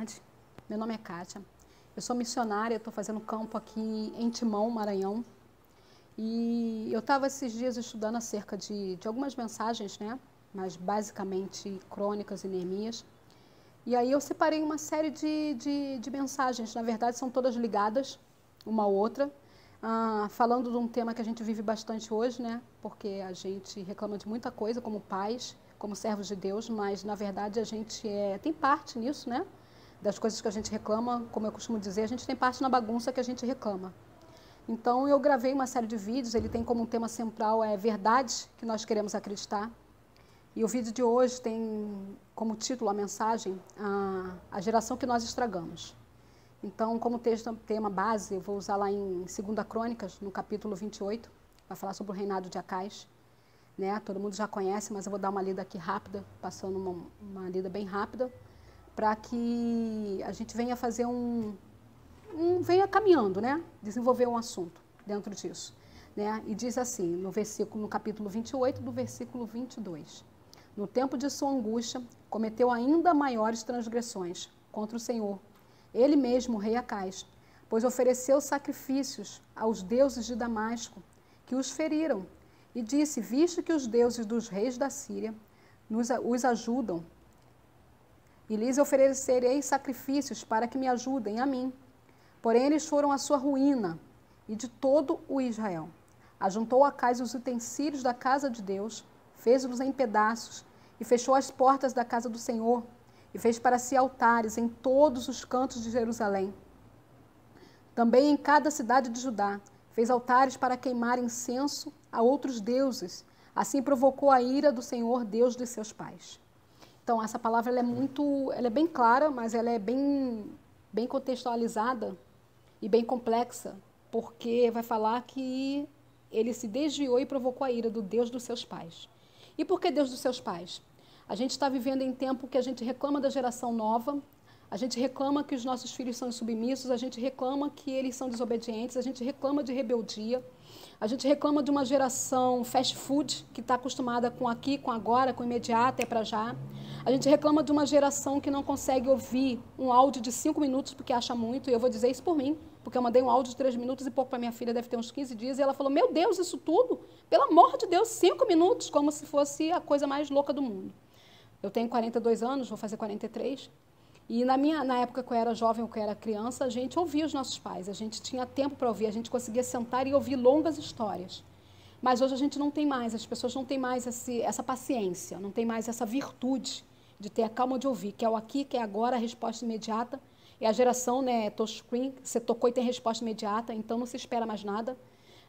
tarde. Meu nome é Kátia. Eu sou missionária, estou fazendo campo aqui em Timão, Maranhão. E eu estava esses dias estudando acerca de algumas mensagens, né? Mas basicamente crônicas e Neemias. E aí eu separei uma série de mensagens, na verdade são todas ligadas uma à outra, falando de um tema que a gente vive bastante hoje, né? Porque a gente reclama de muita coisa como pais, como servos de Deus, mas na verdade a gente tem parte nisso, né? Das coisas que a gente reclama, como eu costumo dizer, a gente tem parte na bagunça que a gente reclama. Então eu gravei uma série de vídeos, ele tem como tema central verdades que nós queremos acreditar. E o vídeo de hoje tem como título a mensagem, a geração que nós estragamos. Então, como tema base, eu vou usar lá em 2 Crônicas, no capítulo 28, vai falar sobre o reinado de Acais. Né? Todo mundo já conhece, mas eu vou dar uma lida aqui rápida, passando uma lida bem rápida, para que a gente venha fazer venha caminhando, né? Desenvolver um assunto dentro disso. Né? E diz assim, no capítulo 28, do versículo 22. No tempo de sua angústia, cometeu ainda maiores transgressões contra o Senhor, ele mesmo, o rei Acais, pois ofereceu sacrifícios aos deuses de Damasco, que os feriram, e disse, visto que os deuses dos reis da Síria os ajudam, e lhes oferecerei sacrifícios para que me ajudem a mim. Porém, eles foram a sua ruína, e de todo o Israel. Ajuntou Acais os utensílios da casa de Deus, fez-los em pedaços, e fechou as portas da casa do Senhor, e fez para si altares em todos os cantos de Jerusalém. Também em cada cidade de Judá, fez altares para queimar incenso a outros deuses. Assim provocou a ira do Senhor, Deus de seus pais. Então, essa palavra ela é bem clara, mas ela é bem contextualizada e bem complexa, porque vai falar que ele se desviou e provocou a ira do Deus dos seus pais. E por que Deus dos seus pais? A gente está vivendo em tempo que a gente reclama da geração nova, a gente reclama que os nossos filhos são insubmissos, a gente reclama que eles são desobedientes, a gente reclama de rebeldia, a gente reclama de uma geração fast food, que está acostumada com aqui, com agora, com imediato, é para já. A gente reclama de uma geração que não consegue ouvir um áudio de 5 minutos porque acha muito, e eu vou dizer isso por mim, porque eu mandei um áudio de 3 minutos e pouco para minha filha, deve ter uns 15 dias, e ela falou, meu Deus, isso tudo? Pelo amor de Deus, 5 minutos, como se fosse a coisa mais louca do mundo. Eu tenho 42 anos, vou fazer 43, e na época que eu era jovem, que eu era criança, a gente ouvia os nossos pais, a gente tinha tempo para ouvir, a gente conseguia sentar e ouvir longas histórias. Mas hoje a gente não tem mais, as pessoas não têm mais essa paciência, não tem mais essa virtude de ter a calma de ouvir, que é o aqui, que é agora, a resposta imediata. É a geração, né, touchscreen, você tocou e tem resposta imediata, então não se espera mais nada,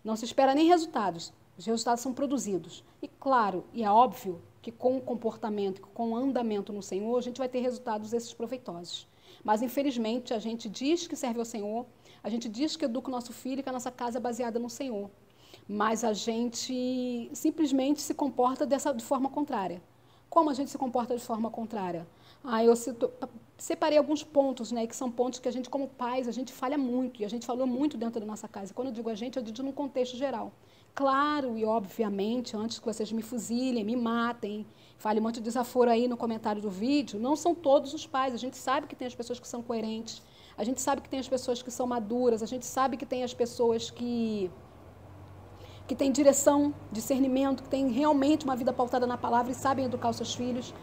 não se espera nem resultados, os resultados são produzidos. E claro, e é óbvio, que com o comportamento, com o andamento no Senhor, a gente vai ter resultados esses proveitosos. Mas, infelizmente, a gente diz que serve ao Senhor, a gente diz que educa o nosso filho, que a nossa casa é baseada no Senhor. Mas a gente simplesmente se comporta de forma contrária. Como a gente se comporta de forma contrária? Eu separei alguns pontos, né, que são pontos que a gente, como pais, a gente falha muito, e a gente falou muito dentro da nossa casa. Quando eu digo a gente, eu digo num contexto geral. Claro e obviamente, antes que vocês me fuzilem, me matem, falem muito desaforo aí no comentário do vídeo, não são todos os pais. A gente sabe que tem as pessoas que são coerentes, a gente sabe que tem as pessoas que são maduras, a gente sabe que tem as pessoas que têm direção, discernimento, que têm realmente uma vida pautada na palavra e sabem educar os seus filhos.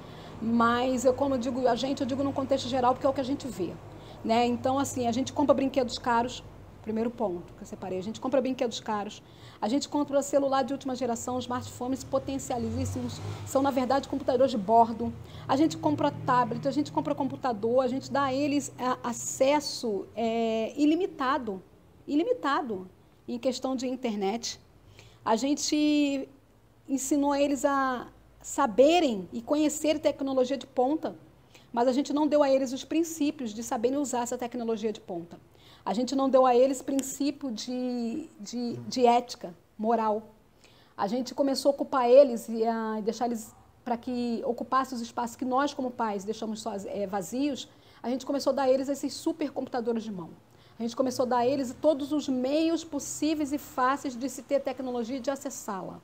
Mas, como eu digo eu digo num contexto geral, porque é o que a gente vê. Né? Então, assim, a gente compra brinquedos caros, primeiro ponto que eu separei, a gente compra brinquedos caros, a gente compra celular de última geração, smartphones potencialíssimos, são na verdade computadores de bordo, a gente compra tablet, a gente compra computador, a gente dá a eles acesso ilimitado em questão de internet. A gente ensinou eles a saberem e conhecerem tecnologia de ponta, mas a gente não deu a eles os princípios de saberem usar essa tecnologia de ponta. A gente não deu a eles princípio de ética, moral. A gente começou a ocupar eles e a deixar eles para que ocupassem os espaços que nós, como pais, deixamos vazios. A gente começou a dar a eles esses supercomputadores de mão. A gente começou a dar a eles todos os meios possíveis e fáceis de se ter tecnologia e de acessá-la.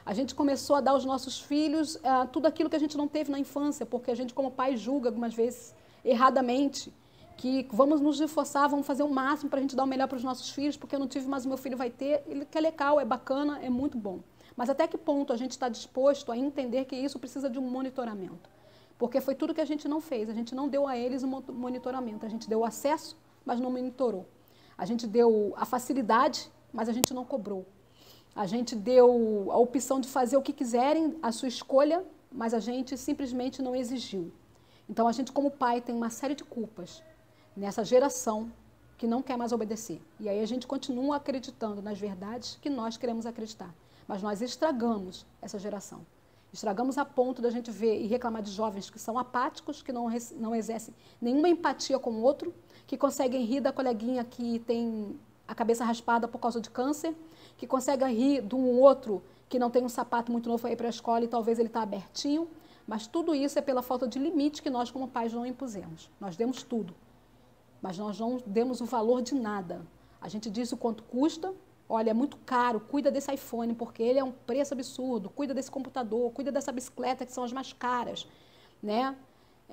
A gente começou a dar aos nossos filhos tudo aquilo que a gente não teve na infância, porque a gente, como pai, julga algumas vezes erradamente que vamos nos esforçar, vamos fazer o máximo para a gente dar o melhor para os nossos filhos, porque eu não tive, mas o meu filho vai ter, ele que é legal, é bacana, é muito bom. Mas até que ponto a gente está disposto a entender que isso precisa de um monitoramento? Porque foi tudo que a gente não fez, a gente não deu a eles um monitoramento, a gente deu o acesso, mas não monitorou. A gente deu a facilidade, mas a gente não cobrou. A gente deu a opção de fazer o que quiserem, a sua escolha, mas a gente simplesmente não exigiu. Então a gente, como pai, tem uma série de culpas nessa geração que não quer mais obedecer. E aí a gente continua acreditando nas verdades que nós queremos acreditar. Mas nós estragamos essa geração. Estragamos a ponto da gente ver e reclamar de jovens que são apáticos, que não exercem nenhuma empatia com o outro, que conseguem rir da coleguinha que tem a cabeça raspada por causa de câncer, que conseguem rir de um outro que não tem um sapato muito novo para ir para a escola e talvez ele está abertinho. Mas tudo isso é pela falta de limite que nós, como pais, não impusemos. Nós demos tudo. Mas nós não demos o valor de nada. A gente diz o quanto custa, olha, é muito caro, cuida desse iPhone, porque ele é um preço absurdo, cuida desse computador, cuida dessa bicicleta, que são as mais caras, né?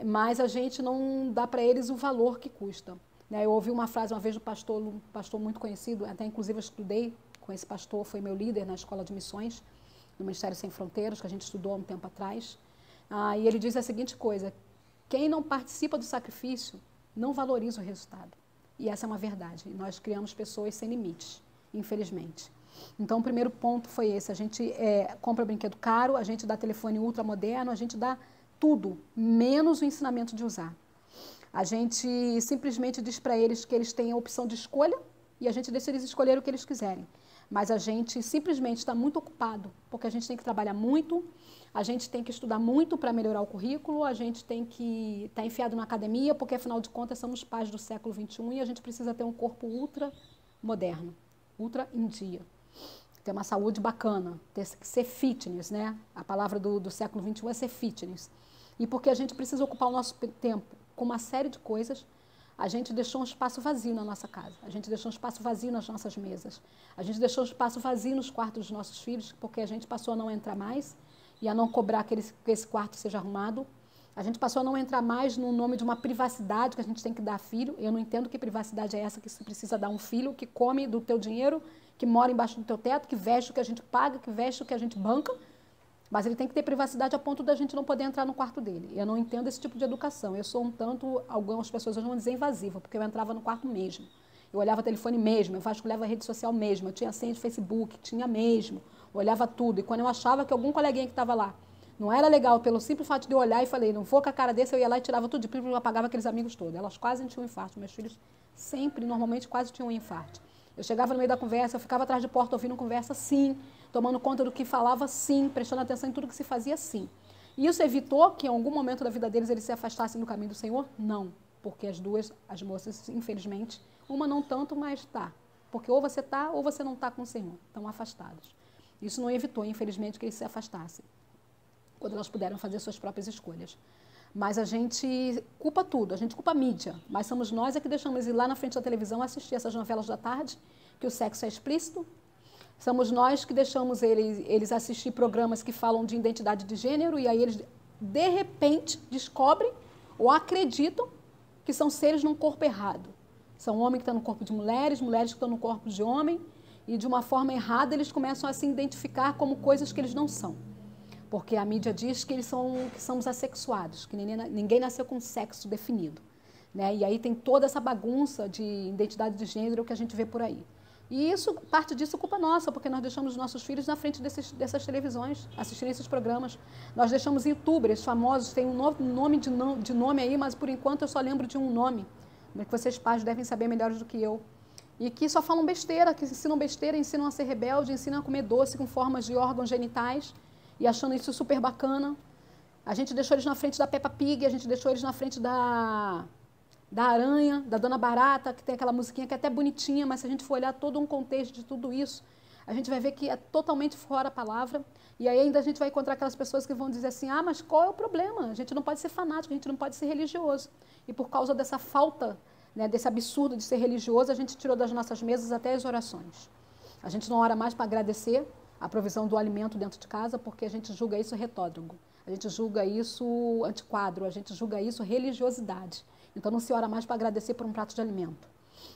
Mas a gente não dá para eles o valor que custa. Né? Eu ouvi uma frase uma vez do um pastor muito conhecido, até inclusive eu estudei com esse pastor, foi meu líder na Escola de Missões, no Ministério Sem Fronteiras, que a gente estudou há um tempo atrás. E ele diz a seguinte coisa: quem não participa do sacrifício não valoriza o resultado. E essa é uma verdade. E nós criamos pessoas sem limites, infelizmente. Então, o primeiro ponto foi esse. A gente compra brinquedo caro, a gente dá telefone ultramoderno, a gente dá tudo, menos o ensinamento de usar. A gente simplesmente diz para eles que eles têm a opção de escolha e a gente deixa eles escolherem o que eles quiserem. Mas a gente simplesmente está muito ocupado, porque a gente tem que trabalhar muito, a gente tem que estudar muito para melhorar o currículo, a gente tem que estar enfiado na academia, porque afinal de contas somos pais do século XXI e a gente precisa ter um corpo ultra moderno, ultra em dia. Ter uma saúde bacana, ser fitness, né? A palavra do século XXI é ser fitness. E porque a gente precisa ocupar o nosso tempo com uma série de coisas, a gente deixou um espaço vazio na nossa casa, a gente deixou um espaço vazio nas nossas mesas, a gente deixou um espaço vazio nos quartos dos nossos filhos, porque a gente passou a não entrar mais e a não cobrar que esse quarto seja arrumado. A gente passou a não entrar mais no nome de uma privacidade que a gente tem que dar a filho. Eu não entendo que privacidade é essa que se precisa dar a um filho que come do teu dinheiro, que mora embaixo do teu teto, que veste o que a gente paga, que veste o que a gente banca. Mas ele tem que ter privacidade a ponto da gente não poder entrar no quarto dele. Eu não entendo esse tipo de educação. Eu sou um tanto, algumas pessoas vão dizer invasiva, porque eu entrava no quarto mesmo. Eu olhava o telefone mesmo, eu vasculhava a rede social mesmo, eu tinha senha de Facebook, tinha mesmo, olhava tudo. E quando eu achava que algum coleguinha que estava lá não era legal, pelo simples fato de eu olhar e falei, não vou com a cara desse, eu ia lá e tirava tudo de primo e apagava aqueles amigos todos. Elas quase não tinham infarto, meus filhos sempre, normalmente, quase tinham um infarto. Eu chegava no meio da conversa, eu ficava atrás de porta ouvindo conversa, sim, tomando conta do que falava, sim, prestando atenção em tudo que se fazia, sim. E isso evitou que em algum momento da vida deles eles se afastassem do caminho do Senhor? Não, porque as duas, as moças, infelizmente, uma não tanto, mas tá. Porque ou você tá ou você não tá com o Senhor, estão afastados. Isso não evitou, infelizmente, que eles se afastassem, quando elas puderam fazer suas próprias escolhas. Mas a gente culpa tudo, a gente culpa a mídia, mas somos nós que deixamos ir lá na frente da televisão assistir essas novelas da tarde, que o sexo é explícito. Somos nós que deixamos eles assistir programas que falam de identidade de gênero e aí eles, de repente, descobrem ou acreditam que são seres num corpo errado. São homens que estão no corpo de mulheres, mulheres que estão no corpo de homem e, de uma forma errada, eles começam a se identificar como coisas que eles não são. Porque a mídia diz que que somos assexuados, que ninguém nasceu com sexo definido. Né? E aí tem toda essa bagunça de identidade de gênero que a gente vê por aí. E isso, parte disso é culpa nossa, porque nós deixamos nossos filhos na frente dessas televisões, assistirem esses programas. Nós deixamos youtubers famosos, tem um novo nome de nome aí, mas por enquanto eu só lembro de um nome, que vocês pais devem saber melhores do que eu. E que só falam besteira, que ensinam a ser rebelde, ensinam a comer doce com formas de órgãos genitais, e achando isso super bacana. A gente deixou eles na frente da Peppa Pig, a gente deixou eles na frente da Aranha, da Dona Barata, que tem aquela musiquinha que é até bonitinha, mas se a gente for olhar todo um contexto de tudo isso, a gente vai ver que é totalmente fora a palavra. E aí ainda a gente vai encontrar aquelas pessoas que vão dizer assim, ah, mas qual é o problema? A gente não pode ser fanático, a gente não pode ser religioso. E por causa dessa falta, né, desse absurdo de ser religioso, a gente tirou das nossas mesas até as orações. A gente não ora mais para agradecer a provisão do alimento dentro de casa, porque a gente julga isso retódrago, a gente julga isso antiquadro, a gente julga isso religiosidade. Então não se ora mais para agradecer por um prato de alimento.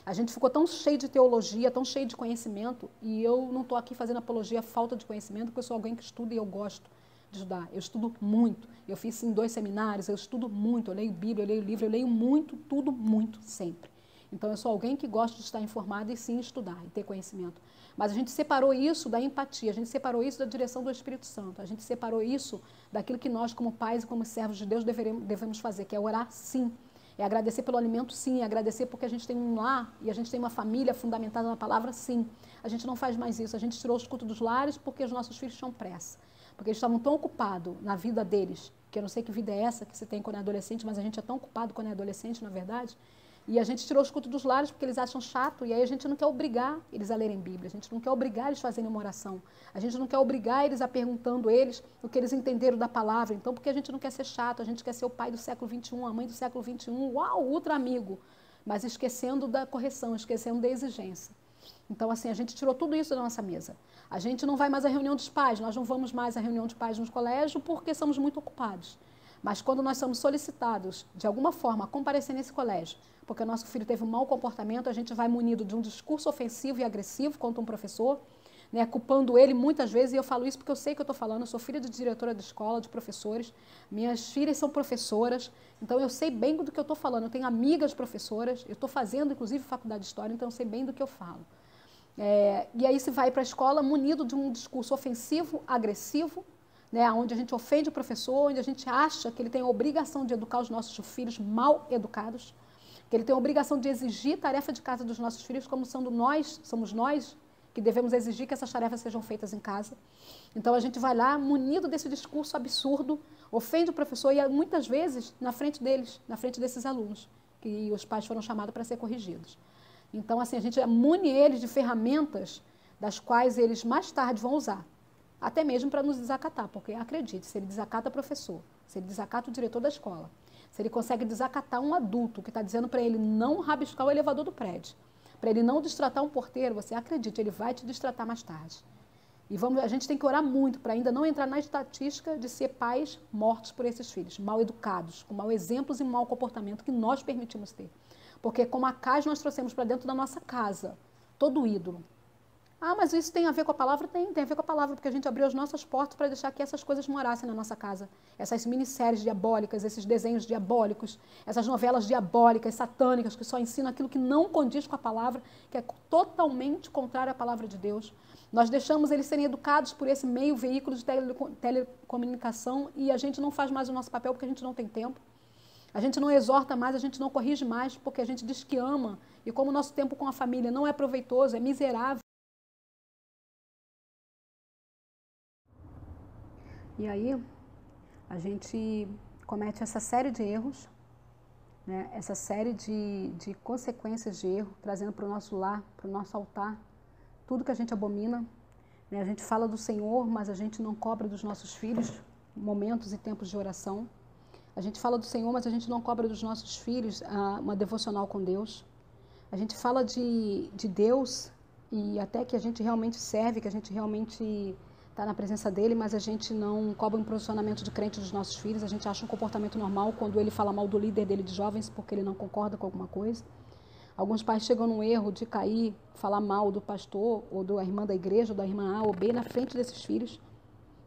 A gente ficou tão cheio de teologia, tão cheio de conhecimento, e eu não estou aqui fazendo apologia à falta de conhecimento, porque eu sou alguém que estuda e eu gosto de estudar. Eu estudo muito. Eu fiz em 2 seminários, eu estudo muito, eu leio Bíblia, eu leio livro, eu leio muito, tudo muito, sempre. Então eu sou alguém que gosta de estar informada e sim estudar e ter conhecimento. Mas a gente separou isso da empatia, a gente separou isso da direção do Espírito Santo, a gente separou isso daquilo que nós, como pais e como servos de Deus, devemos fazer, que é orar sim. É agradecer pelo alimento, sim. É agradecer porque a gente tem um lar e a gente tem uma família fundamentada na palavra, sim. A gente não faz mais isso. A gente tirou os cultos dos lares porque os nossos filhos tinham pressa. Porque eles estavam tão ocupados na vida deles, que eu não sei que vida é essa que você tem quando é adolescente, mas a gente é tão ocupado quando é adolescente, na verdade. E a gente tirou os cultos dos lares porque eles acham chato, e aí a gente não quer obrigar eles a lerem Bíblia, a gente não quer obrigar eles a fazerem uma oração, a gente não quer obrigar eles a perguntando eles o que eles entenderam da palavra, então porque a gente não quer ser chato, a gente quer ser o pai do século XXI, a mãe do século XXI, uau, ultra amigo, mas esquecendo da correção, esquecendo da exigência. Então, assim, a gente tirou tudo isso da nossa mesa. A gente não vai mais à reunião dos pais, nós não vamos mais à reunião de pais nos colégios porque somos muito ocupados. Mas quando nós somos solicitados, de alguma forma, a comparecer nesse colégio, porque o nosso filho teve um mau comportamento, a gente vai munido de um discurso ofensivo e agressivo contra um professor, né, culpando ele muitas vezes, e eu falo isso porque eu sei que eu estou falando, eu sou filha de diretora de escola, de professores, minhas filhas são professoras, então eu sei bem do que eu estou falando, eu tenho amigas professoras, eu estou fazendo, inclusive, faculdade de História, então eu sei bem do que eu falo. E aí se vai para a escola munido de um discurso ofensivo, agressivo, né, onde a gente ofende o professor, onde a gente acha que ele tem a obrigação de educar os nossos filhos mal educados, que ele tem a obrigação de exigir tarefa de casa dos nossos filhos, como somos nós que devemos exigir que essas tarefas sejam feitas em casa. Então a gente vai lá munido desse discurso absurdo, ofende o professor e muitas vezes na frente deles, na frente desses alunos, que os pais foram chamados para ser corrigidos. Então assim, a gente mune eles de ferramentas das quais eles mais tarde vão usar, até mesmo para nos desacatar, porque acredite, se ele desacata o professor, se ele desacata o diretor da escola, se ele consegue desacatar um adulto que está dizendo para ele não rabiscar o elevador do prédio, para ele não destratar um porteiro, você acredite, ele vai te destratar mais tarde. E a gente tem que orar muito para ainda não entrar na estatística de ser pais mortos por esses filhos, mal educados, com mau exemplos e mau comportamento que nós permitimos ter. Porque como a casa nós trouxemos para dentro da nossa casa, todo ídolo. Ah, mas isso tem a ver com a palavra? Tem a ver com a palavra, porque a gente abriu as nossas portas para deixar que essas coisas morassem na nossa casa. Essas minisséries diabólicas, esses desenhos diabólicos, essas novelas diabólicas, satânicas, que só ensinam aquilo que não condiz com a palavra, que é totalmente contrário à palavra de Deus. Nós deixamos eles serem educados por esse meio veículo de telecomunicação e a gente não faz mais o nosso papel porque a gente não tem tempo. A gente não exorta mais, a gente não corrige mais, porque a gente diz que ama. E como o nosso tempo com a família não é proveitoso, é miserável. E aí, a gente comete essa série de erros, né? Essa série de consequências de erro, trazendo para o nosso lar, para o nosso altar, tudo que a gente abomina. Né? A gente fala do Senhor, mas a gente não cobra dos nossos filhos momentos e tempos de oração. A gente fala do Senhor, mas a gente não cobra dos nossos filhos uma devocional com Deus. A gente fala de Deus e até que a gente realmente serve, que a gente realmente está na presença dele, mas a gente não cobra um posicionamento de crente dos nossos filhos, a gente acha um comportamento normal quando ele fala mal do líder dele de jovens porque ele não concorda com alguma coisa. Alguns pais chegam no erro de cair, falar mal do pastor ou da irmã da igreja, ou da irmã A ou B na frente desses filhos.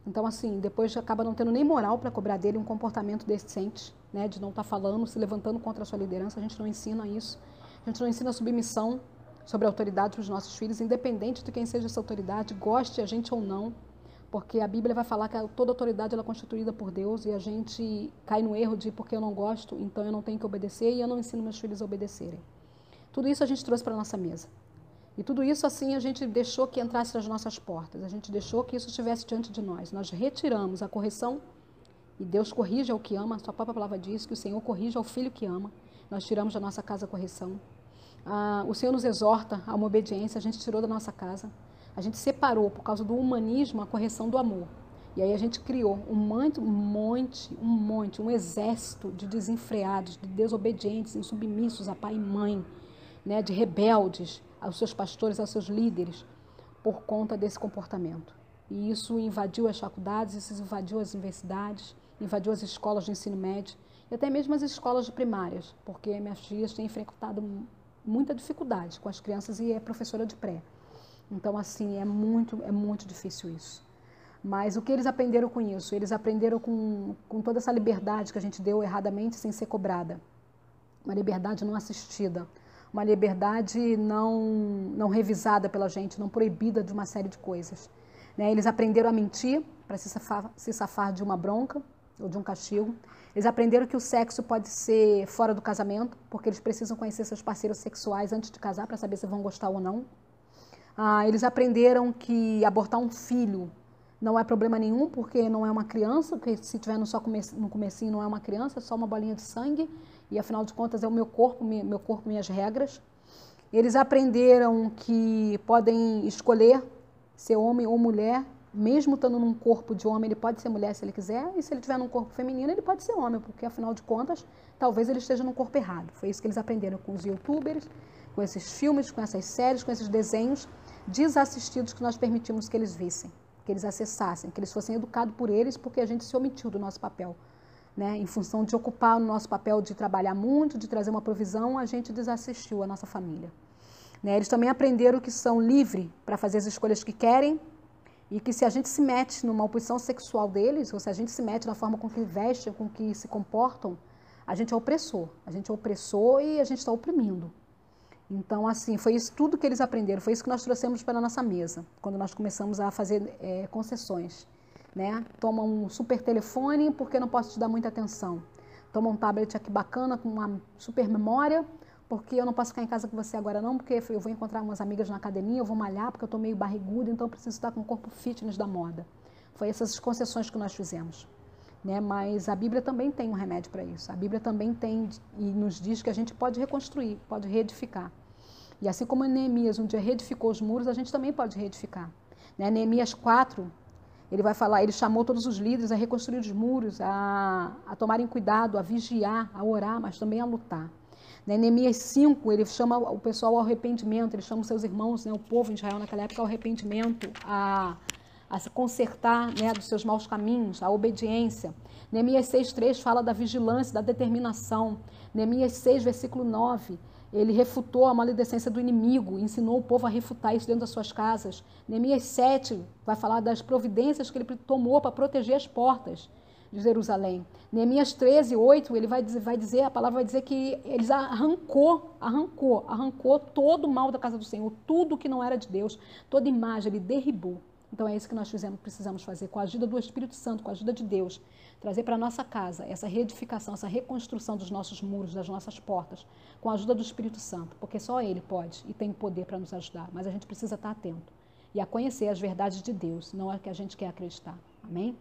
Então, assim, depois acaba não tendo nem moral para cobrar dele um comportamento decente, né, de não estar falando, se levantando contra a sua liderança. A gente não ensina isso. A gente não ensina submissão sobre a autoridade para os nossos filhos, independente de quem seja essa autoridade, goste a gente ou não. Porque a Bíblia vai falar que toda autoridade ela é constituída por Deus e a gente cai no erro de porque eu não gosto, então eu não tenho que obedecer e eu não ensino meus filhos a obedecerem. Tudo isso a gente trouxe para a nossa mesa. E tudo isso assim a gente deixou que entrasse nas nossas portas, a gente deixou que isso estivesse diante de nós. Nós retiramos a correção e Deus corrige ao que ama, a sua própria palavra diz que o Senhor corrige ao filho que ama. Nós tiramos da nossa casa a correção. O Senhor nos exorta a uma obediência, a gente tirou da nossa casa. A gente separou, por causa do humanismo, a correção do amor. E aí a gente criou um exército de desenfreados, de desobedientes, insubmissos a pai e mãe, né, de rebeldes aos seus pastores, aos seus líderes, por conta desse comportamento. E isso invadiu as faculdades, isso invadiu as universidades, invadiu as escolas de ensino médio, e até mesmo as escolas de primárias, porque minhas filhas têm enfrentado muita dificuldade com as crianças e é professora de pré. Então, assim, é muito difícil isso. Mas o que eles aprenderam com isso? Eles aprenderam com toda essa liberdade que a gente deu erradamente sem ser cobrada. Uma liberdade não assistida, uma liberdade não revisada pela gente, não proibida de uma série de coisas. Né? Eles aprenderam a mentir para se safar de uma bronca ou de um castigo. Eles aprenderam que o sexo pode ser fora do casamento, porque eles precisam conhecer seus parceiros sexuais antes de casar para saber se vão gostar ou não. Eles aprenderam que abortar um filho não é problema nenhum, porque não é uma criança, porque se tiver no comecinho não é uma criança, é só uma bolinha de sangue, e afinal de contas é o meu corpo, minhas regras. Eles aprenderam que podem escolher ser homem ou mulher, mesmo estando num corpo de homem, ele pode ser mulher se ele quiser, e se ele estiver num corpo feminino, ele pode ser homem, porque afinal de contas, talvez ele esteja num corpo errado. Foi isso que eles aprenderam com os youtubers, com esses filmes, com essas séries, com esses desenhos desassistidos que nós permitimos que eles vissem, que eles acessassem, que eles fossem educados por eles, porque a gente se omitiu do nosso papel. Né? Em função de ocupar o nosso papel de trabalhar muito, de trazer uma provisão, a gente desassistiu a nossa família. Né? Eles também aprenderam que são livres para fazer as escolhas que querem e que se a gente se mete numa oposição sexual deles, ou se a gente se mete na forma com que vestem, com que se comportam, a gente é opressor. A gente é opressor e a gente está oprimindo. Então, assim, foi isso tudo que eles aprenderam, foi isso que nós trouxemos para a nossa mesa, quando nós começamos a fazer concessões. Né? Toma um super telefone porque não posso te dar muita atenção. Toma um tablet aqui bacana com uma super memória porque eu não posso ficar em casa com você agora não, porque eu vou encontrar umas amigas na academia, eu vou malhar porque eu estou meio barriguda, então eu preciso estar com o corpo fitness da moda. Foi essas concessões que nós fizemos. Né? Mas a Bíblia também tem um remédio para isso. A Bíblia também tem e nos diz que a gente pode reconstruir, pode reedificar. E assim como Neemias um dia reedificou os muros, a gente também pode reedificar. Né? Neemias 4, ele vai falar, ele chamou todos os líderes a reconstruir os muros, a tomarem cuidado, a vigiar, a orar, mas também a lutar. Né? Neemias 5, ele chama o pessoal ao arrependimento, ele chama os seus irmãos, né, o povo de Israel naquela época, ao arrependimento, a se consertar, né, dos seus maus caminhos, a obediência. Neemias 6:3 fala da vigilância, da determinação. Neemias 6, versículo 9, ele refutou a maledicência do inimigo, ensinou o povo a refutar isso dentro das suas casas. Neemias 7 vai falar das providências que ele tomou para proteger as portas de Jerusalém. Neemias 13:8, ele vai dizer, a palavra vai dizer que eles arrancou todo o mal da casa do Senhor, tudo que não era de Deus, toda imagem, ele derribou. Então é isso que nós precisamos fazer, com a ajuda do Espírito Santo, com a ajuda de Deus, trazer para a nossa casa essa reedificação, essa reconstrução dos nossos muros, das nossas portas, com a ajuda do Espírito Santo, porque só Ele pode e tem poder para nos ajudar, mas a gente precisa estar atento e a conhecer as verdades de Deus, não é que a gente quer acreditar. Amém?